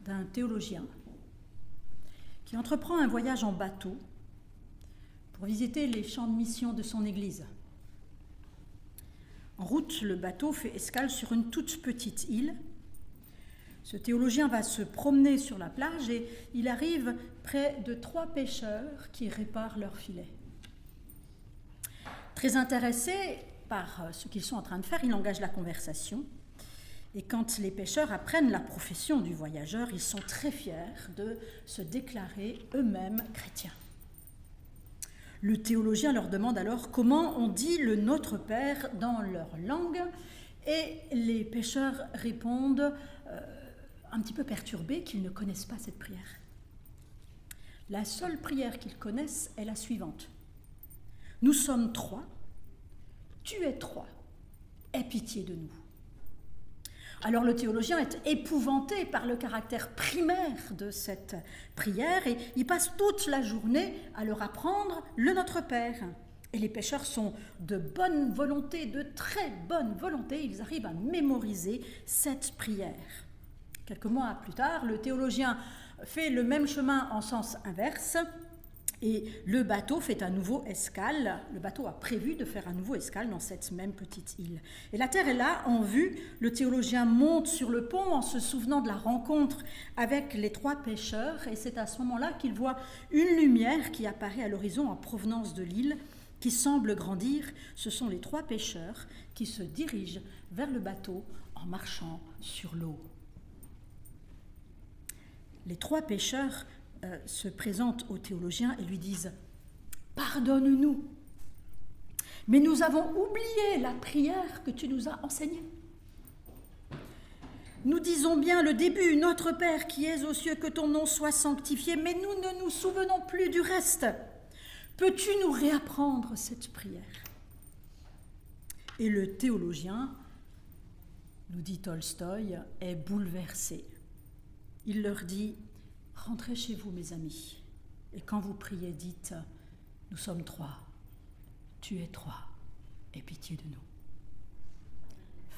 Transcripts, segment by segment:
d'un théologien qui entreprend un voyage en bateau pour visiter les champs de mission de son église. En route, le bateau fait escale sur une toute petite île. Ce théologien va se promener sur la plage et il arrive près de 3 pêcheurs qui réparent leur filet. Très intéressé par ce qu'ils sont en train de faire, il engage la conversation. Et quand les pêcheurs apprennent la profession du voyageur, ils sont très fiers de se déclarer eux-mêmes chrétiens. Le théologien leur demande alors comment on dit le Notre Père dans leur langue, et les pêcheurs répondent un petit peu perturbés qu'ils ne connaissent pas cette prière. La seule prière qu'ils connaissent est la suivante. Nous sommes 3, tu es 3, aie pitié de nous. Alors le théologien est épouvanté par le caractère primaire de cette prière et il passe toute la journée à leur apprendre le Notre Père. Et les pêcheurs sont de bonne volonté, de très bonne volonté, ils arrivent à mémoriser cette prière. Quelques mois plus tard, le théologien fait le même chemin en sens inverse et le bateau fait à nouveau escale. Le bateau a prévu de faire à nouveau escale dans cette même petite île. Et la terre est là, en vue. Le théologien monte sur le pont en se souvenant de la rencontre avec les 3 pêcheurs. Et c'est à ce moment-là qu'il voit une lumière qui apparaît à l'horizon en provenance de l'île, qui semble grandir. Ce sont les 3 pêcheurs qui se dirigent vers le bateau en marchant sur l'eau. Les 3 pêcheurs se présentent au théologien et lui disent « Pardonne-nous, mais nous avons oublié la prière que tu nous as enseignée. Nous disons bien le début, Notre Père qui es aux cieux, que ton nom soit sanctifié, mais nous ne nous souvenons plus du reste. Peux-tu nous réapprendre cette prière ?» Et le théologien, nous dit Tolstoï, est bouleversé. Il leur dit « Rentrez chez vous, mes amis, et quand vous priez, dites « Nous sommes 3, tu es 3, aie pitié de nous. »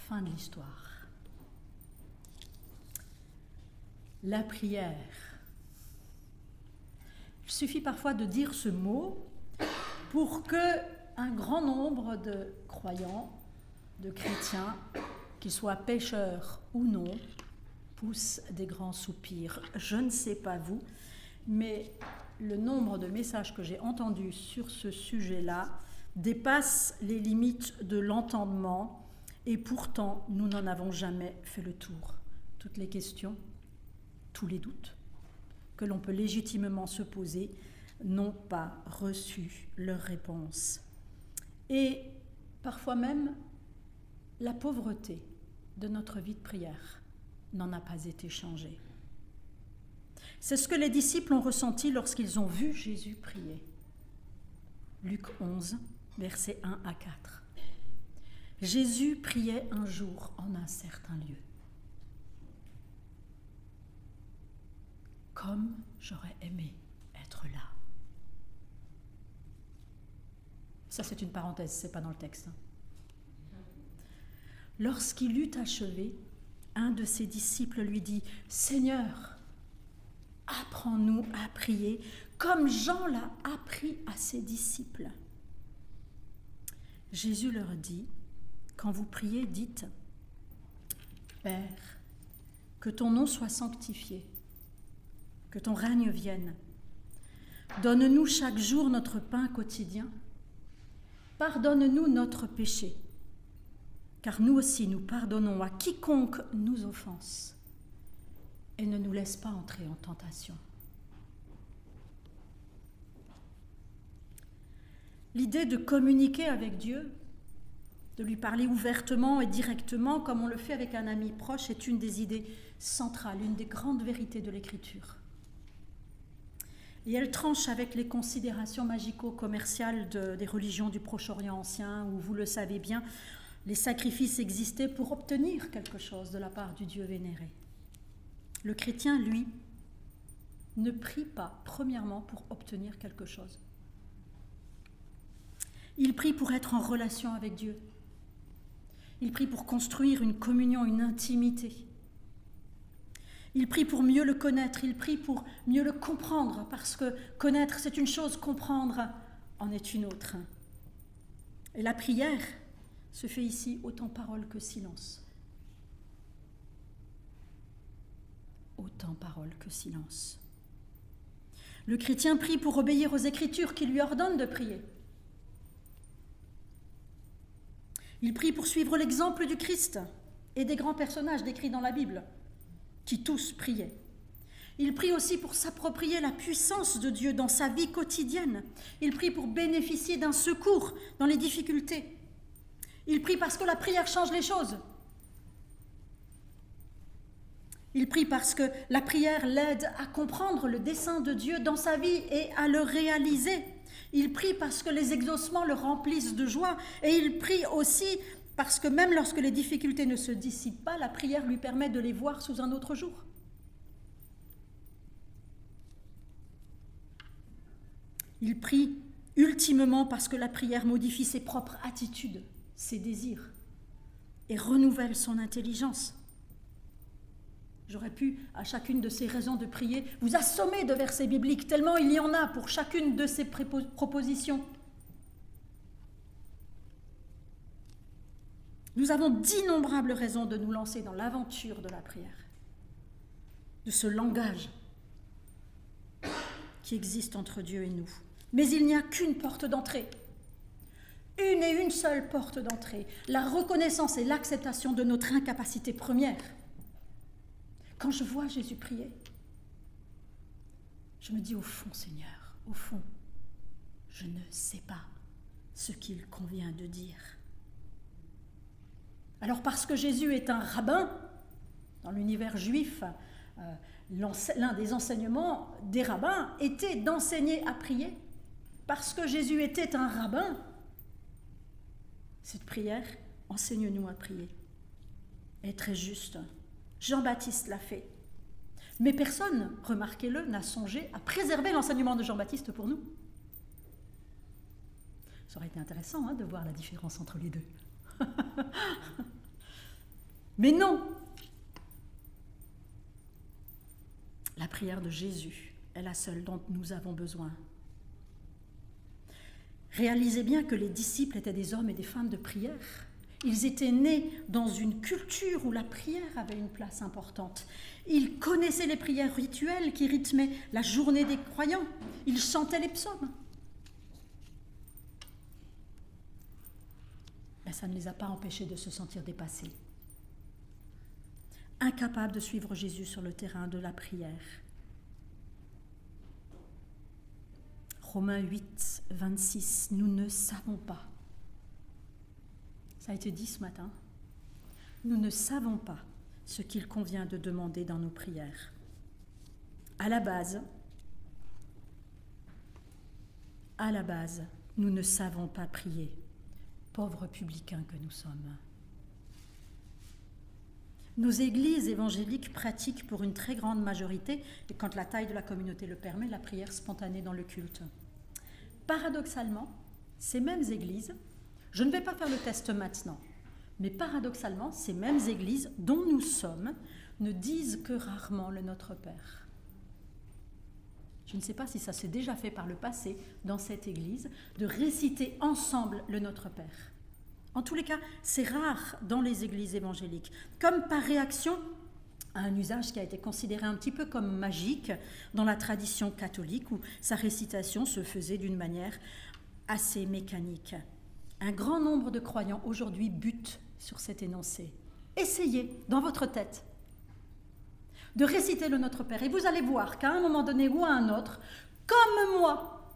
Fin de l'histoire. La prière. Il suffit parfois de dire ce mot pour qu'un grand nombre de croyants, de chrétiens, qu'ils soient pécheurs ou non, poussent des grands soupirs. Je ne sais pas vous, mais le nombre de messages que j'ai entendus sur ce sujet-là dépasse les limites de l'entendement et pourtant nous n'en avons jamais fait le tour. Toutes les questions, tous les doutes que l'on peut légitimement se poser n'ont pas reçu leur réponse. Et parfois même, la pauvreté de notre vie de prière n'en a pas été changée. C'est ce que les disciples ont ressenti lorsqu'ils ont vu Jésus prier. Luc 11, versets 1 à 4. Jésus priait un jour en un certain lieu. Comme j'aurais aimé être là. Ça, c'est une parenthèse, c'est pas dans le texte. Lorsqu'il eut achevé, un de ses disciples lui dit « Seigneur, apprends-nous à prier comme Jean l'a appris à ses disciples. » Jésus leur dit « Quand vous priez, dites « Père, que ton nom soit sanctifié, que ton règne vienne. Donne-nous chaque jour notre pain quotidien. Pardonne-nous notre péché, car nous aussi nous pardonnons à quiconque nous offense. Et ne nous laisse pas entrer en tentation. » L'idée de communiquer avec Dieu, de lui parler ouvertement et directement, comme on le fait avec un ami proche, est une des idées centrales, une des grandes vérités de l'Écriture. Et elle tranche avec les considérations magico-commerciales des religions du Proche-Orient ancien, où, vous le savez bien, les sacrifices existaient pour obtenir quelque chose de la part du Dieu vénéré. Le chrétien, lui, ne prie pas, premièrement, pour obtenir quelque chose. Il prie pour être en relation avec Dieu. Il prie pour construire une communion, une intimité. Il prie pour mieux le connaître, il prie pour mieux le comprendre, parce que connaître c'est une chose, comprendre en est une autre. Et la prière se fait ici autant parole que silence. Autant parole que silence. Le chrétien prie pour obéir aux Écritures qui lui ordonnent de prier. Il prie pour suivre l'exemple du Christ et des grands personnages décrits dans la Bible, qui tous priaient. Il prie aussi pour s'approprier la puissance de Dieu dans sa vie quotidienne. Il prie pour bénéficier d'un secours dans les difficultés. Il prie parce que la prière change les choses. Il prie parce que la prière l'aide à comprendre le dessein de Dieu dans sa vie et à le réaliser. Il prie parce que les exaucements le remplissent de joie. Et il prie aussi parce que même lorsque les difficultés ne se dissipent pas, la prière lui permet de les voir sous un autre jour. Il prie ultimement parce que la prière modifie ses propres attitudes, ses désirs, et renouvelle son intelligence. J'aurais pu, à chacune de ces raisons de prier, vous assommer de versets bibliques, tellement il y en a pour chacune de ces propositions. Nous avons d'innombrables raisons de nous lancer dans l'aventure de la prière, de ce langage qui existe entre Dieu et nous. Mais il n'y a qu'une porte d'entrée, une et une seule porte d'entrée, la reconnaissance et l'acceptation de notre incapacité première. Quand je vois Jésus prier, je me dis au fond, Seigneur, au fond, je ne sais pas ce qu'il convient de dire. Alors parce que Jésus est un rabbin, dans l'univers juif, l'un des enseignements des rabbins était d'enseigner à prier. Parce que Jésus était un rabbin, cette prière, enseigne-nous à prier, est très juste. Jean-Baptiste l'a fait. Mais personne, remarquez-le, n'a songé à préserver l'enseignement de Jean-Baptiste pour nous. Ça aurait été intéressant de voir la différence entre les deux. Mais non! La prière de Jésus est la seule dont nous avons besoin. Réalisez bien que les disciples étaient des hommes et des femmes de prière. Ils étaient nés dans une culture où la prière avait une place importante. Ils connaissaient les prières rituelles qui rythmaient la journée des croyants. Ils chantaient les psaumes. Mais ça ne les a pas empêchés de se sentir dépassés, incapables de suivre Jésus sur le terrain de la prière. Romains 8, 26, nous ne savons pas. Ça a été dit ce matin. Nous ne savons pas ce qu'il convient de demander dans nos prières. À la base, nous ne savons pas prier, pauvres publicains que nous sommes. Nos églises évangéliques pratiquent pour une très grande majorité, et quand la taille de la communauté le permet, la prière spontanée dans le culte. Paradoxalement, ces mêmes églises, je ne vais pas faire le test maintenant, mais paradoxalement, ces mêmes églises dont nous sommes ne disent que rarement le Notre Père. Je ne sais pas si ça s'est déjà fait par le passé dans cette église, de réciter ensemble le Notre Père. En tous les cas, c'est rare dans les églises évangéliques, comme par réaction à un usage qui a été considéré un petit peu comme magique dans la tradition catholique, où sa récitation se faisait d'une manière assez mécanique. Un grand nombre de croyants aujourd'hui butent sur cet énoncé. Essayez, dans votre tête, de réciter le Notre Père, et vous allez voir qu'à un moment donné ou à un autre, comme moi,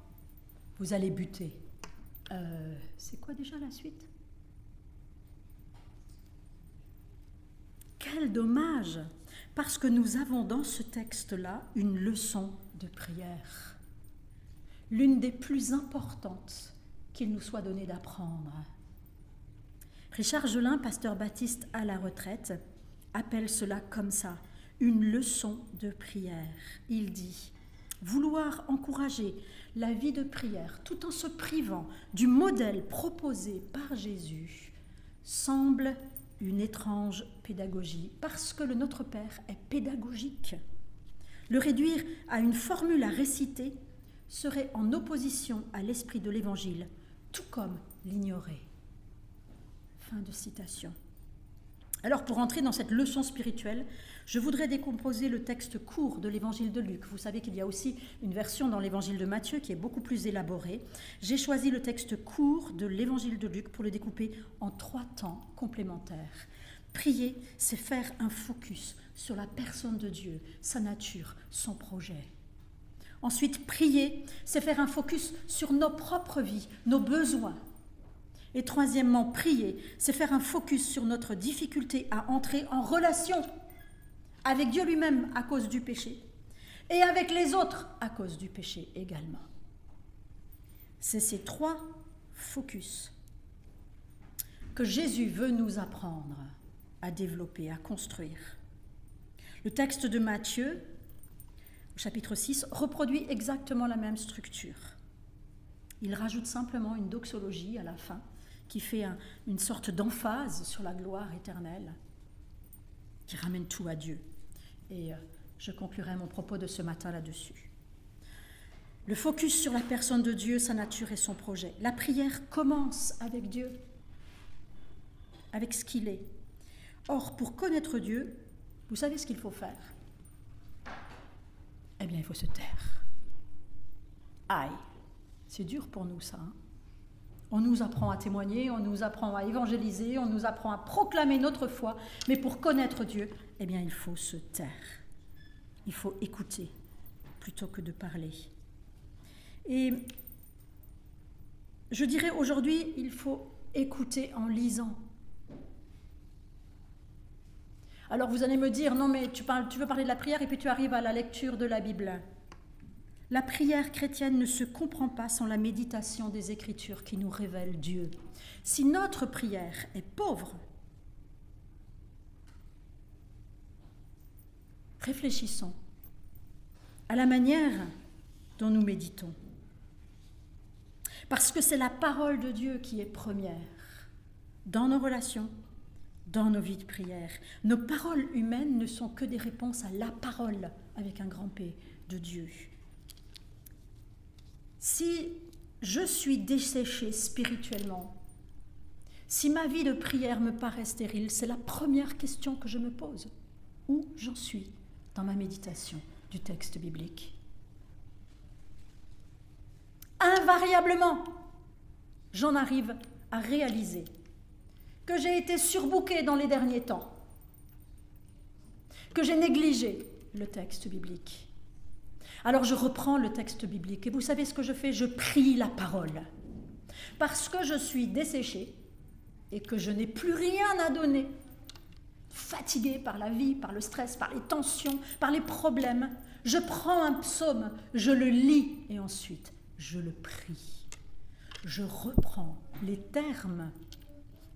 vous allez buter. C'est quoi déjà la suite ? Quel dommage, parce que nous avons dans ce texte-là une leçon de prière, l'une des plus importantes qu'il nous soit donné d'apprendre. Richard Gelin, pasteur baptiste à la retraite, appelle cela comme ça, une leçon de prière. Il dit « Vouloir encourager la vie de prière tout en se privant du modèle proposé par Jésus semble une étrange pédagogie, parce que le Notre Père est pédagogique. Le réduire à une formule à réciter serait en opposition à l'esprit de l'Évangile, tout comme l'ignorer. Fin de citation. Alors, pour entrer dans cette leçon spirituelle, je voudrais décomposer le texte court de l'Évangile de Luc. Vous savez qu'il y a aussi une version dans l'Évangile de Matthieu qui est beaucoup plus élaborée. J'ai choisi le texte court de l'Évangile de Luc pour le découper en 3 temps complémentaires. Prier, c'est faire un focus sur la personne de Dieu, sa nature, son projet. Ensuite, prier, c'est faire un focus sur nos propres vies, nos besoins. Et troisièmement, prier, c'est faire un focus sur notre difficulté à entrer en relation avec Dieu lui-même à cause du péché et avec les autres à cause du péché également. C'est ces 3 focus que Jésus veut nous apprendre à développer, à construire. Le texte de Matthieu, au chapitre 6, reproduit exactement la même structure. Il rajoute simplement une doxologie à la fin qui fait une sorte d'emphase sur la gloire éternelle, qui ramène tout à Dieu. Et je conclurai mon propos de ce matin là-dessus. Le focus sur la personne de Dieu, sa nature et son projet. La prière commence avec Dieu, avec ce qu'il est. Or, pour connaître Dieu, vous savez ce qu'il faut faire? Eh bien, il faut se taire. Aïe, c'est dur pour nous ça, hein? On nous apprend à témoigner, on nous apprend à évangéliser, on nous apprend à proclamer notre foi, mais pour connaître Dieu, eh bien, il faut se taire. Il faut écouter plutôt que de parler. Et je dirais aujourd'hui, il faut écouter en lisant. Alors vous allez me dire, non mais tu veux parler de la prière et puis tu arrives à la lecture de la Bible. La prière chrétienne ne se comprend pas sans la méditation des Écritures qui nous révèlent Dieu. Si notre prière est pauvre, réfléchissons à la manière dont nous méditons. Parce que c'est la parole de Dieu qui est première dans nos relations, dans nos vies de prière. Nos paroles humaines ne sont que des réponses à la parole, avec un grand P, de Dieu. Si je suis desséchée spirituellement, si ma vie de prière me paraît stérile, c'est la première question que je me pose. Où j'en suis dans ma méditation du texte biblique? Invariablement, j'en arrive à réaliser que j'ai été surbookée dans les derniers temps, que j'ai négligé le texte biblique. Alors je reprends le texte biblique et vous savez ce que je fais? Je prie la parole. Parce que je suis desséchée et que je n'ai plus rien à donner, fatiguée par la vie, par le stress, par les tensions, par les problèmes, je prends un psaume, je le lis et ensuite je le prie. Je reprends les termes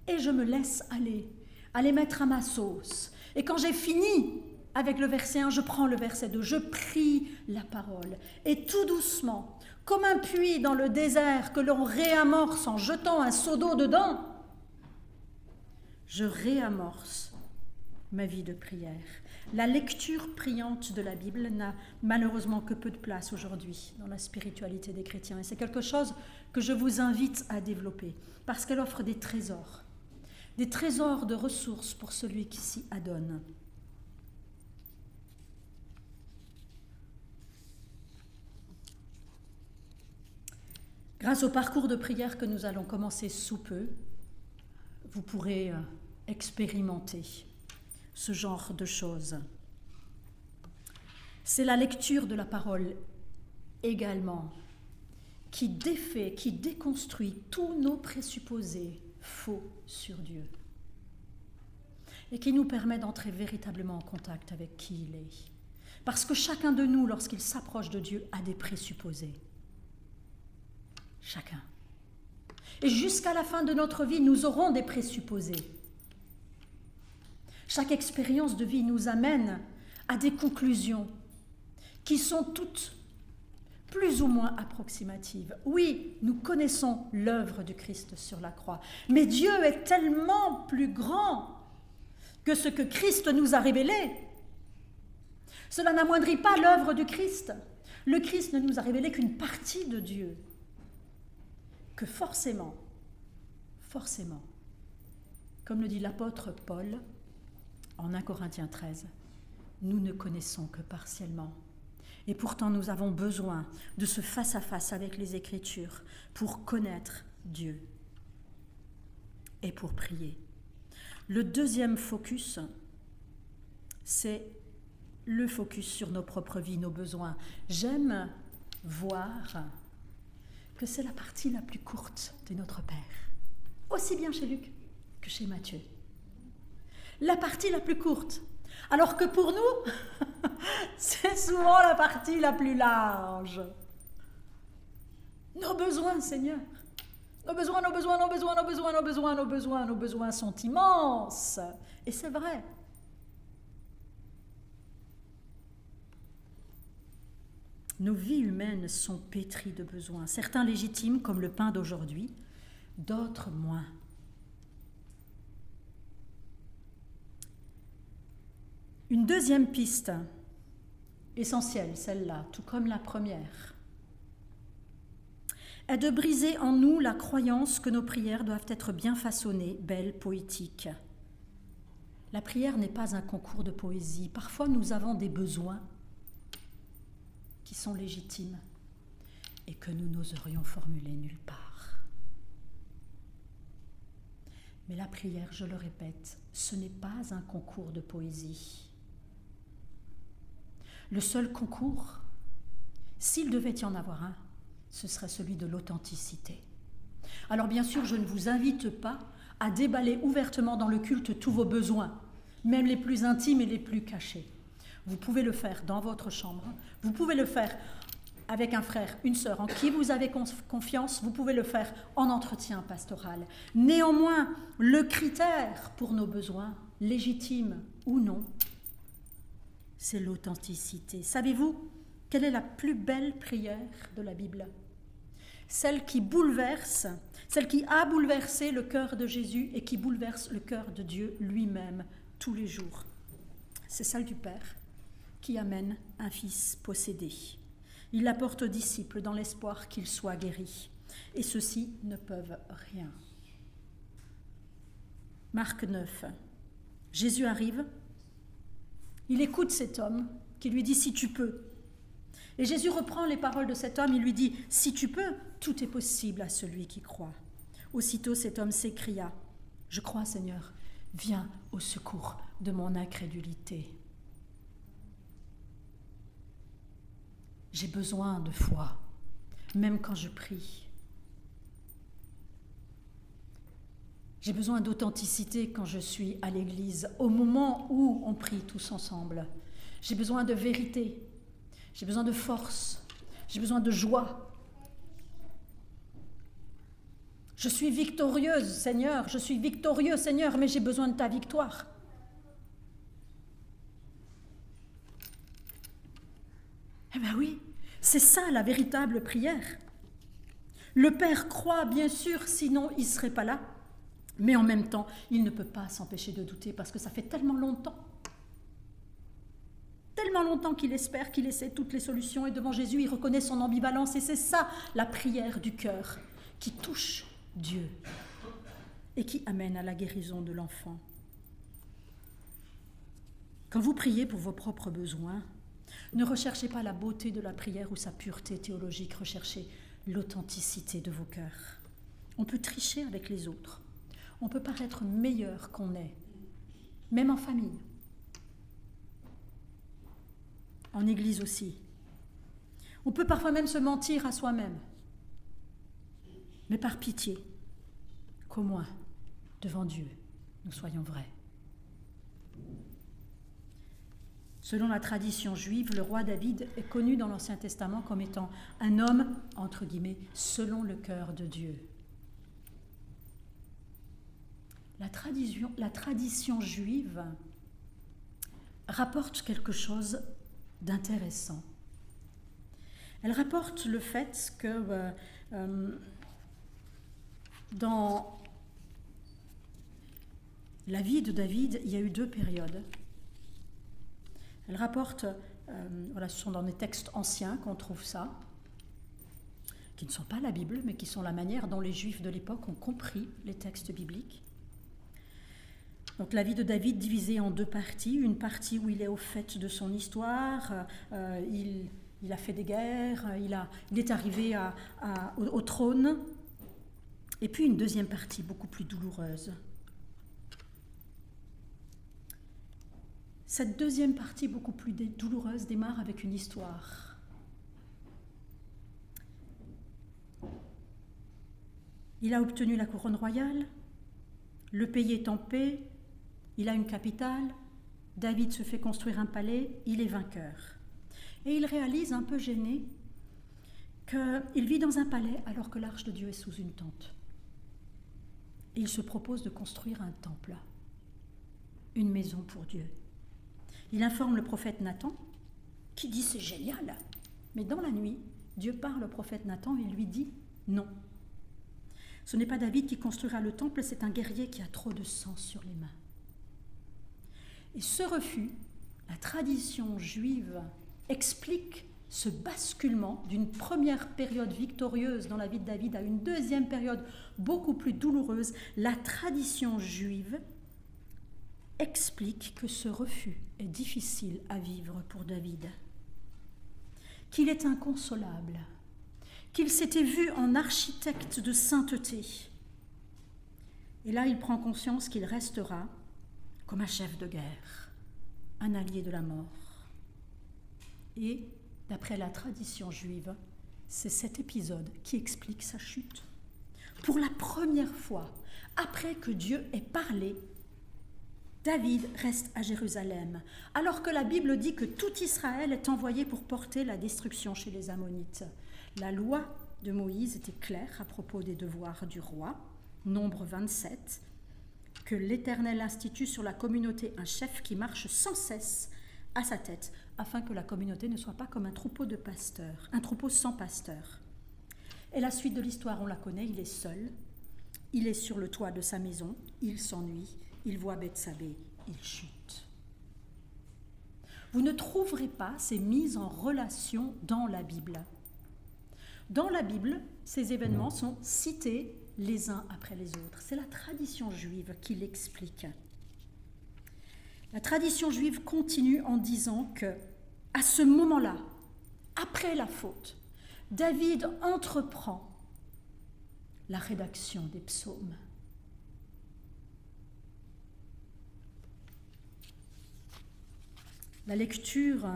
et je me laisse aller, à les mettre à ma sauce. Et quand j'ai fini avec le verset 1, je prends le verset 2, je prie la parole. Et tout doucement, comme un puits dans le désert que l'on réamorce en jetant un seau d'eau dedans, je réamorce ma vie de prière. La lecture priante de la Bible n'a malheureusement que peu de place aujourd'hui dans la spiritualité des chrétiens. Et c'est quelque chose que je vous invite à développer, parce qu'elle offre des trésors de ressources pour celui qui s'y adonne. Grâce au parcours de prière que nous allons commencer sous peu, vous pourrez expérimenter ce genre de choses. C'est la lecture de la parole également qui défait, qui déconstruit tous nos présupposés faux sur Dieu et qui nous permet d'entrer véritablement en contact avec qui il est. Parce que chacun de nous, lorsqu'il s'approche de Dieu, a des présupposés. Chacun. Et jusqu'à la fin de notre vie, nous aurons des présupposés. Chaque expérience de vie nous amène à des conclusions qui sont toutes plus ou moins approximatives. Oui, nous connaissons l'œuvre du Christ sur la croix, mais Dieu est tellement plus grand que ce que Christ nous a révélé. Cela n'amoindrit pas l'œuvre du Christ. Le Christ ne nous a révélé qu'une partie de Dieu. Que forcément, comme le dit l'apôtre Paul en 1 Corinthiens 13, nous ne connaissons que partiellement. Et pourtant, nous avons besoin de ce face-à-face avec les Écritures pour connaître Dieu et pour prier. Le deuxième focus, c'est le focus sur nos propres vies, nos besoins. J'aime voir que c'est la partie la plus courte de notre Père, aussi bien chez Luc que chez Matthieu. La partie la plus courte, alors que pour nous, c'est souvent la partie la plus large. Nos besoins, Seigneur, nos besoins sont immenses. Et c'est vrai. Nos vies humaines sont pétries de besoins, certains légitimes comme le pain d'aujourd'hui, d'autres moins. Une deuxième piste, essentielle celle-là, tout comme la première, est de briser en nous la croyance que nos prières doivent être bien façonnées, belles, poétiques. La prière n'est pas un concours de poésie. Parfois, nous avons des besoins qui sont légitimes et que nous n'oserions formuler nulle part. Mais la prière, je le répète, ce n'est pas un concours de poésie. Le seul concours, s'il devait y en avoir un, ce serait celui de l'authenticité. Alors bien sûr, je ne vous invite pas à déballer ouvertement dans le culte tous vos besoins, même les plus intimes et les plus cachés. Vous pouvez le faire dans votre chambre, vous pouvez le faire avec un frère, une sœur en qui vous avez confiance, vous pouvez le faire en entretien pastoral. Néanmoins, le critère pour nos besoins, légitimes ou non, c'est l'authenticité. Savez-vous quelle est la plus belle prière de la Bible ? Celle qui bouleverse, celle qui a bouleversé le cœur de Jésus et qui bouleverse le cœur de Dieu lui-même tous les jours. C'est celle du Père qui amène un fils possédé. Il l'apporte aux disciples dans l'espoir qu'ils soient guéris. Et ceux-ci ne peuvent rien. Marc 9. Jésus arrive. Il écoute cet homme qui lui dit « si tu peux ». Et Jésus reprend les paroles de cet homme, il lui dit « si tu peux, tout est possible à celui qui croit ». Aussitôt cet homme s'écria « je crois Seigneur, viens au secours de mon incrédulité ». J'ai besoin de foi, même quand je prie. J'ai besoin d'authenticité quand je suis à l'église, au moment où on prie tous ensemble. J'ai besoin de vérité, j'ai besoin de force, j'ai besoin de joie. Je suis victorieuse, Seigneur, je suis victorieux, Seigneur, mais j'ai besoin de ta victoire. Eh bien oui, c'est ça la véritable prière. Le Père croit, bien sûr, sinon il ne serait pas là. Mais en même temps, il ne peut pas s'empêcher de douter parce que ça fait tellement longtemps qu'il espère, qu'il essaie toutes les solutions et devant Jésus, il reconnaît son ambivalence et c'est ça la prière du cœur qui touche Dieu et qui amène à la guérison de l'enfant. Quand vous priez pour vos propres besoins, ne recherchez pas la beauté de la prière ou sa pureté théologique, recherchez l'authenticité de vos cœurs. On peut tricher avec les autres. On peut paraître meilleur qu'on est, même en famille, en église aussi. On peut parfois même se mentir à soi-même. Mais par pitié, qu'au moins, devant Dieu, nous soyons vrais. Selon la tradition juive, le roi David est connu dans l'Ancien Testament comme étant un homme, entre guillemets, selon le cœur de Dieu. La tradition juive rapporte quelque chose d'intéressant. Elle rapporte le fait que dans la vie de David, il y a eu 2 périodes. Elle rapporte, ce sont dans des textes anciens qu'on trouve ça, qui ne sont pas la Bible, mais qui sont la manière dont les Juifs de l'époque ont compris les textes bibliques. Donc la vie de David divisée en 2 parties, une partie où il est au fait de son histoire, il a fait des guerres, il est arrivé au trône, et puis une deuxième partie beaucoup plus douloureuse. Cette deuxième partie beaucoup plus douloureuse démarre avec une histoire. Il a obtenu la couronne royale, le pays est en paix, il a une capitale, David se fait construire un palais, il est vainqueur. Et il réalise, un peu gêné, qu'il vit dans un palais alors que l'arche de Dieu est sous une tente. Et il se propose de construire un temple, une maison pour Dieu. Il informe le prophète Nathan, qui dit « c'est génial ». Mais dans la nuit, Dieu parle au prophète Nathan et lui dit « non ». Ce n'est pas David qui construira le temple, c'est un guerrier qui a trop de sang sur les mains. Et ce refus, la tradition juive explique ce basculement d'une première période victorieuse dans la vie de David à une deuxième période beaucoup plus douloureuse. La tradition juive explique que ce refus est difficile à vivre pour David, qu'il est inconsolable, qu'il s'était vu en architecte de sainteté. Et là, il prend conscience qu'il restera comme un chef de guerre, un allié de la mort. Et, d'après la tradition juive, c'est cet épisode qui explique sa chute. Pour la première fois, après que Dieu ait parlé, David reste à Jérusalem, alors que la Bible dit que tout Israël est envoyé pour porter la destruction chez les Ammonites. La loi de Moïse était claire à propos des devoirs du roi, Nombre 27, que l'Éternel institue sur la communauté un chef qui marche sans cesse à sa tête, afin que la communauté ne soit pas comme un troupeau de pasteurs, un troupeau sans pasteur. Et la suite de l'histoire, on la connaît, il est seul, il est sur le toit de sa maison, il s'ennuie, il voit Bethsabée, il chute. Vous ne trouverez pas ces mises en relation dans la Bible. Dans la Bible, ces événements sont cités les uns après les autres. C'est la tradition juive qui l'explique. La tradition juive continue en disant que, à ce moment-là, après la faute, David entreprend la rédaction des psaumes. La lecture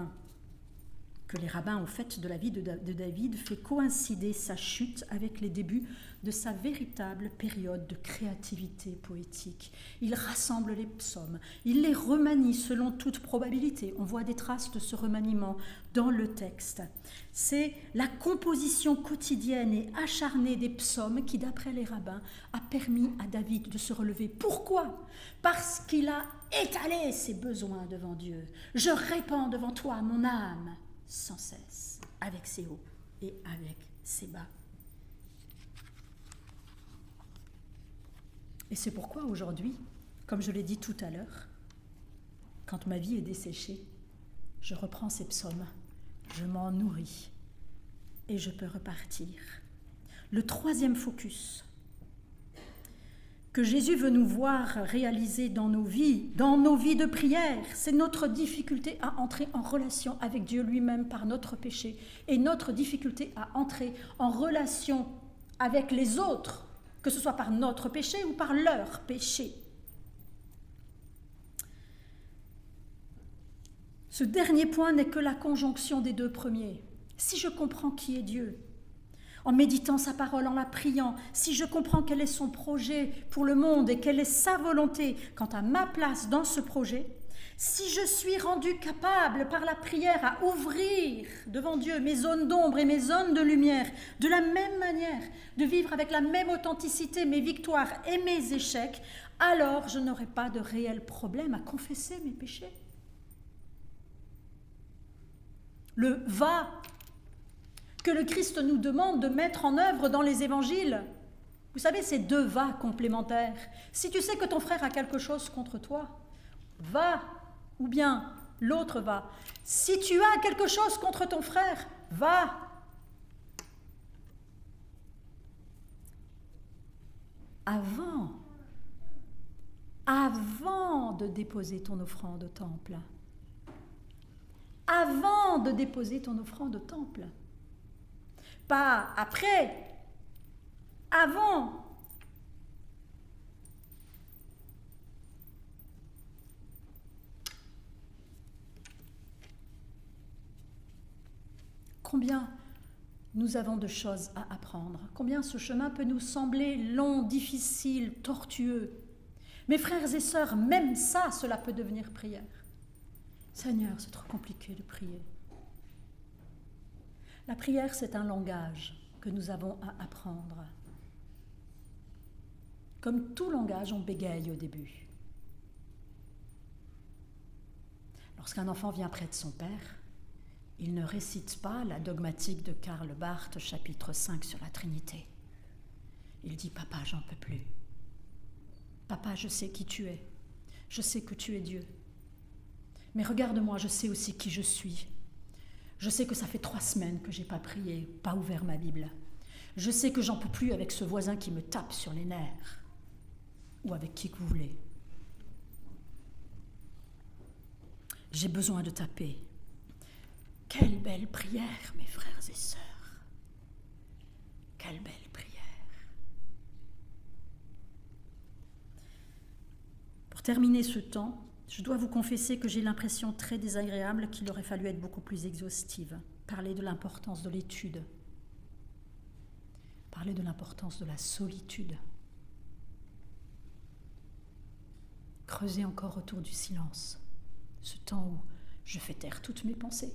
que les rabbins ont faite de la vie de David fait coïncider sa chute avec les débuts de sa véritable période de créativité poétique. Il rassemble les psaumes, il les remanie selon toute probabilité. On voit des traces de ce remaniement dans le texte. C'est la composition quotidienne et acharnée des psaumes qui, d'après les rabbins, a permis à David de se relever. Pourquoi ? Parce qu'il a étalé ses besoins devant Dieu. Je répands devant toi mon âme, sans cesse, avec ses hauts et avec ses bas. Et c'est pourquoi aujourd'hui, comme je l'ai dit tout à l'heure, quand ma vie est desséchée, je reprends ces psaumes, je m'en nourris et je peux repartir. Le troisième focus que Jésus veut nous voir réaliser dans nos vies de prière, c'est notre difficulté à entrer en relation avec Dieu lui-même par notre péché et notre difficulté à entrer en relation avec les autres, que ce soit par notre péché ou par leur péché. Ce dernier point n'est que la conjonction des 2 premiers. Si je comprends qui est Dieu, en méditant sa parole, en la priant, si je comprends quel est son projet pour le monde et quelle est sa volonté quant à ma place dans ce projet, si je suis rendu capable par la prière à ouvrir devant Dieu mes zones d'ombre et mes zones de lumière, de la même manière, de vivre avec la même authenticité mes victoires et mes échecs, alors je n'aurai pas de réel problème à confesser mes péchés. Le « va » que le Christ nous demande de mettre en œuvre dans les évangiles Vous savez, ces deux va complémentaires. Si tu sais que ton frère a quelque chose contre toi, va, ou bien l'autre va. Si tu as quelque chose contre ton frère, va. Avant de déposer ton offrande au temple. Avant de déposer ton offrande au temple. Pas après, avant. Combien nous avons de choses à apprendre, combien ce chemin peut nous sembler long, difficile, tortueux. Mes frères et sœurs, même ça, cela peut devenir prière. Seigneur, c'est trop compliqué de prier. La prière, c'est un langage que nous avons à apprendre. Comme tout langage, on bégaye au début. Lorsqu'un enfant vient près de son père, il ne récite pas la dogmatique de Karl Barth, chapitre 5 sur la Trinité. Il dit « Papa, j'en peux plus. Papa, je sais qui tu es. Je sais que tu es Dieu. Mais regarde-moi, je sais aussi qui je suis. Je sais que ça fait 3 semaines que je n'ai pas prié, pas ouvert ma Bible. Je sais que j'en peux plus avec ce voisin qui me tape sur les nerfs. Ou avec qui que vous voulez. J'ai besoin de ta paix. » Quelle belle prière, mes frères et sœurs. Quelle belle prière. Pour terminer ce temps, je dois vous confesser que j'ai l'impression très désagréable qu'il aurait fallu être beaucoup plus exhaustive, parler de l'importance de l'étude, parler de l'importance de la solitude, creuser encore autour du silence, ce temps où je fais taire toutes mes pensées.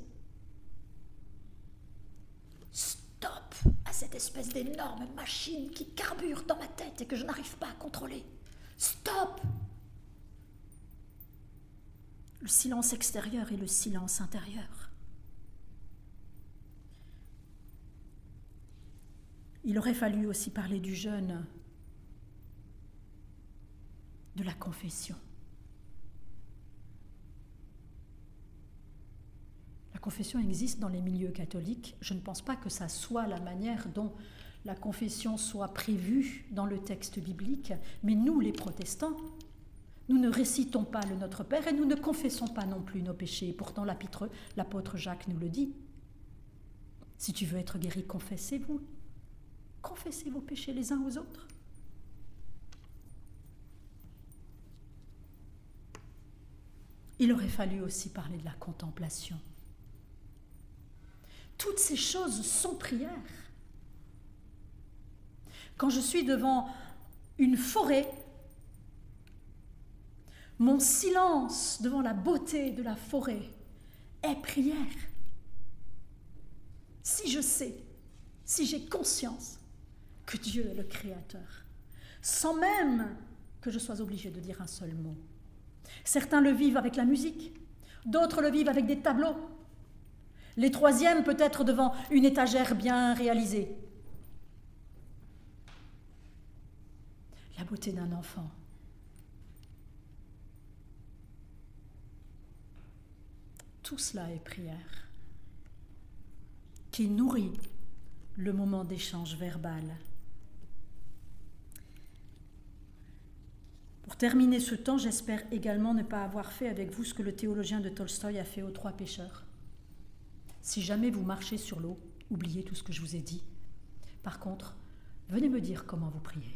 Stop à cette espèce d'énorme machine qui carbure dans ma tête et que je n'arrive pas à contrôler. Stop! Le silence extérieur et le silence intérieur. Il aurait fallu aussi parler du jeûne, de la confession. La confession existe dans les milieux catholiques. Je ne pense pas que ça soit la manière dont la confession soit prévue dans le texte biblique, mais nous, les protestants, nous ne récitons pas le Notre Père et nous ne confessons pas non plus nos péchés. Pourtant, l'apôtre Jacques nous le dit. Si tu veux être guéri, confessez-vous. Confessez vos péchés les uns aux autres. Il aurait fallu aussi parler de la contemplation. Toutes ces choses sont prières. Quand je suis devant une forêt, mon silence devant la beauté de la forêt est prière. Si je sais, si j'ai conscience que Dieu est le Créateur, sans même que je sois obligée de dire un seul mot. Certains le vivent avec la musique, d'autres le vivent avec des tableaux. Les troisièmes peut-être devant une étagère bien réalisée. La beauté d'un enfant. Tout cela est prière, qui nourrit le moment d'échange verbal. Pour terminer ce temps, j'espère également ne pas avoir fait avec vous ce que le théologien de Tolstoï a fait aux 3 pêcheurs. Si jamais vous marchez sur l'eau, oubliez tout ce que je vous ai dit. Par contre, venez me dire comment vous priez.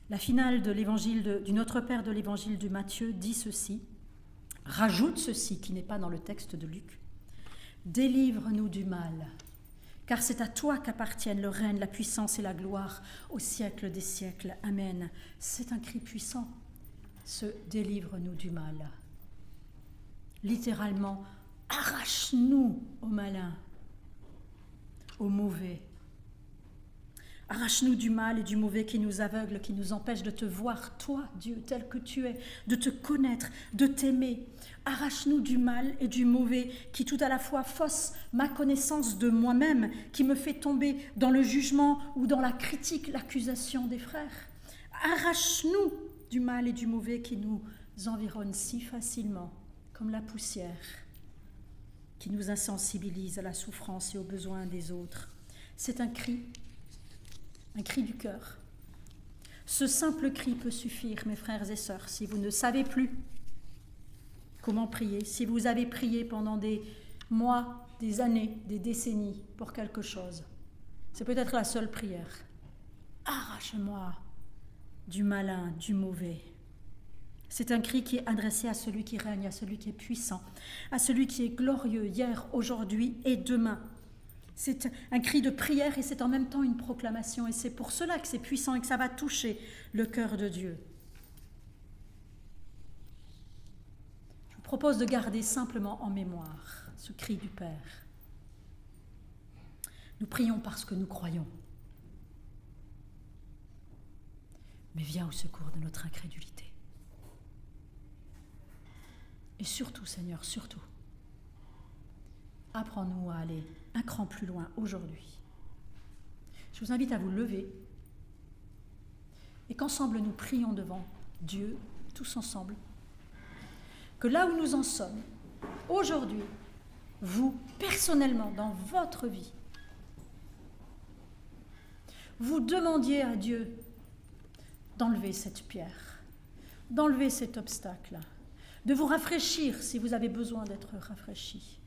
La finale de l'évangile du Notre Père de l'évangile de Matthieu dit ceci, rajoute ceci qui n'est pas dans le texte de Luc. Délivre-nous du mal, car c'est à toi qu'appartiennent le règne, la puissance et la gloire au siècle des siècles. Amen. C'est un cri puissant. Délivre-nous du mal. Littéralement, arrache-nous au malin, au mauvais. Arrache-nous du mal et du mauvais qui nous aveugle, qui nous empêche de te voir, toi, Dieu, tel que tu es, de te connaître, de t'aimer. Arrache-nous du mal et du mauvais qui tout à la fois fausse ma connaissance de moi-même, qui me fait tomber dans le jugement ou dans la critique, l'accusation des frères. Arrache-nous du mal et du mauvais qui nous environne si facilement, comme la poussière, qui nous insensibilise à la souffrance et aux besoins des autres. C'est un cri du cœur. Ce simple cri peut suffire, mes frères et sœurs, si vous ne savez plus comment prier, si vous avez prié pendant des mois, des années, des décennies pour quelque chose. C'est peut-être la seule prière. Arrache-moi du malin, du mauvais. C'est un cri qui est adressé à celui qui règne, à celui qui est puissant, à celui qui est glorieux hier, aujourd'hui et demain. C'est un cri de prière et c'est en même temps une proclamation. Et c'est pour cela que c'est puissant et que ça va toucher le cœur de Dieu. Je vous propose de garder simplement en mémoire ce cri du Père. Nous prions parce que nous croyons. Mais viens au secours de notre incrédulité. Et surtout, Seigneur, surtout, apprends-nous à aller un cran plus loin aujourd'hui. Je vous invite à vous lever et qu'ensemble nous prions devant Dieu, tous ensemble, que là où nous en sommes, aujourd'hui, vous, personnellement, dans votre vie, vous demandiez à Dieu d'enlever cette pierre, d'enlever cet obstacle, de vous rafraîchir si vous avez besoin d'être rafraîchi,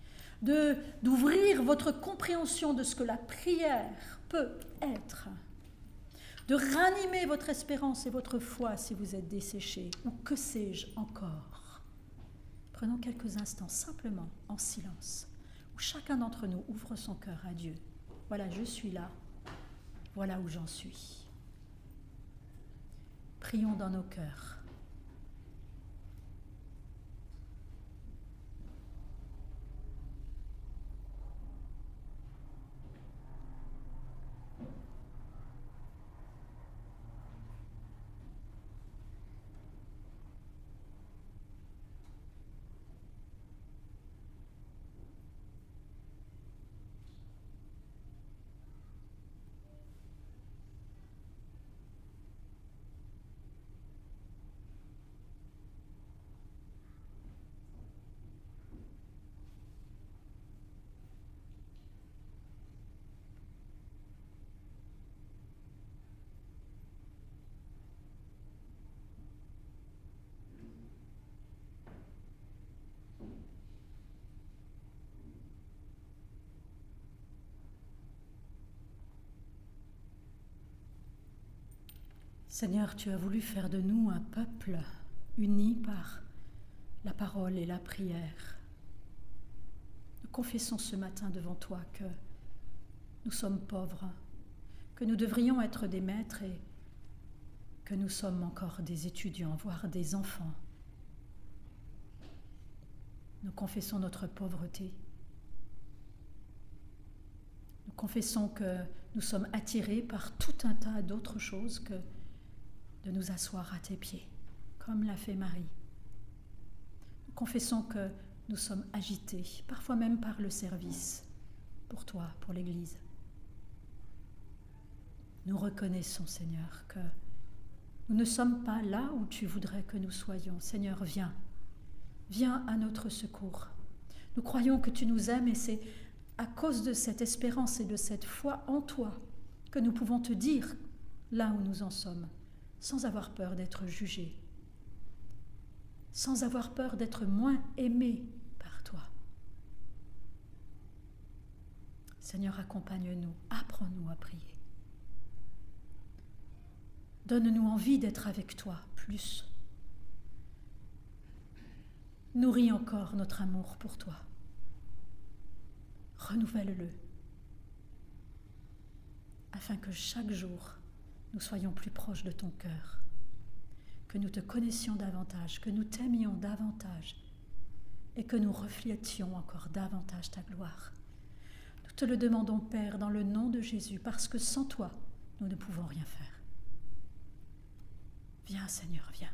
d'ouvrir votre compréhension de ce que la prière peut être, de ranimer votre espérance et votre foi si vous êtes desséché, ou que sais-je encore. Prenons quelques instants simplement en silence, où chacun d'entre nous ouvre son cœur à Dieu. Voilà, je suis là, voilà où j'en suis. Prions dans nos cœurs. Seigneur, tu as voulu faire de nous un peuple uni par la parole et la prière. Nous confessons ce matin devant toi que nous sommes pauvres, que nous devrions être des maîtres et que nous sommes encore des étudiants, voire des enfants. Nous confessons notre pauvreté. Nous confessons que nous sommes attirés par tout un tas d'autres choses que de nous asseoir à tes pieds, comme l'a fait Marie. Nous confessons que nous sommes agités, parfois même par le service, pour toi, pour l'Église. Nous reconnaissons, Seigneur, que nous ne sommes pas là où tu voudrais que nous soyons. Seigneur, viens à notre secours. Nous croyons que tu nous aimes et c'est à cause de cette espérance et de cette foi en toi que nous pouvons te dire là où nous en sommes, sans avoir peur d'être jugés, sans avoir peur d'être moins aimés par toi. Seigneur, accompagne-nous, apprends-nous à prier. Donne-nous envie d'être avec toi plus. Nourris encore notre amour pour toi. Renouvelle-le, afin que chaque jour, nous soyons plus proches de ton cœur, que nous te connaissions davantage, que nous t'aimions davantage et que nous reflétions encore davantage ta gloire. Nous te le demandons, Père, dans le nom de Jésus, parce que sans toi, nous ne pouvons rien faire. Viens, Seigneur, viens.